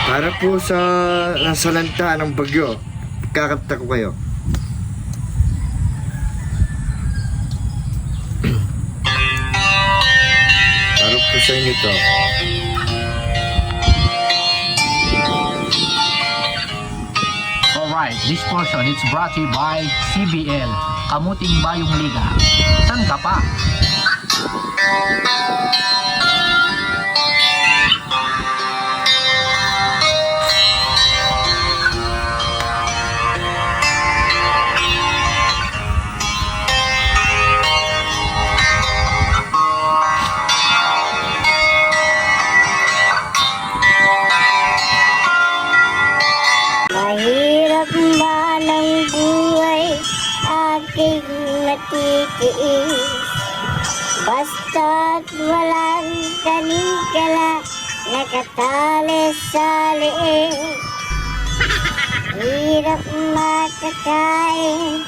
Para po sa nasalanta ng bagyo, kakanta ko kayo. Para po sa inyo to. Alright, this portion is brought to you by CBL, Kamuting Bayong Liga. San ka pa? Mahirap man ang buhay aking natitiis, basta't walang kanikala nakatali sa liig. Hirap makakain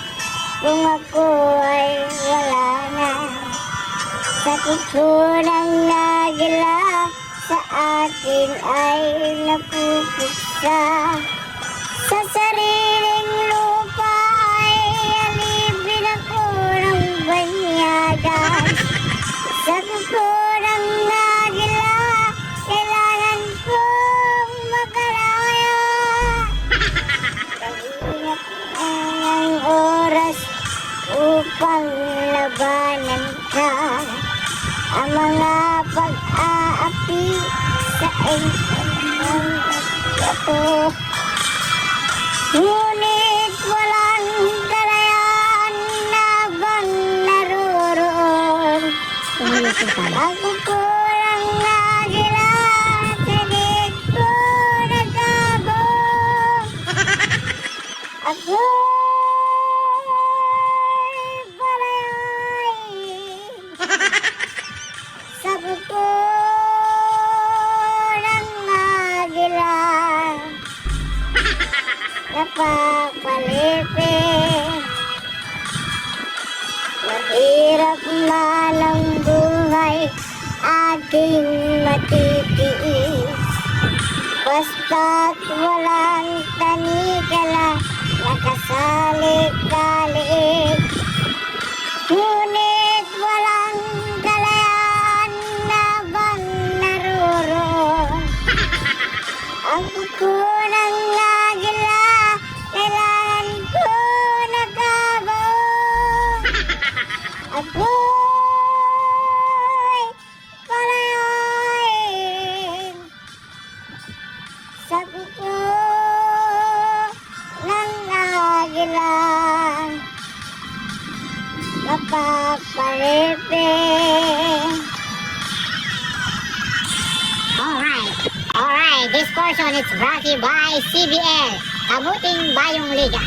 kung ako ay wala na, sa kukunang nagila sa akin ay napupuksa. Sa sariling lupa ay alipin ako ng banyagan. Sa kukunang nagila, kailangan kong makalaya. Kahinap ang oras upang labanan ka ang mga pag-aapi sa iyong ito. Ngunit walang kalayaan na bang naroroon. Ako kurang nagila, sagit ko nagabo. Ako'y palayain sa kukurang nagila. Napapalipin, mahirap man ang buhay aking matitiis, basta't walang tanikala nakasalik-kalik. Ngunit walang kalayaan na bang naroroon. Ang kukunang nagila, kailangan ko nagabo. Ako'y palayain sa kukunang nagila. Mapapalipin. Alright, this portion is brought to you by CBL, Kamuting Bayong Liga.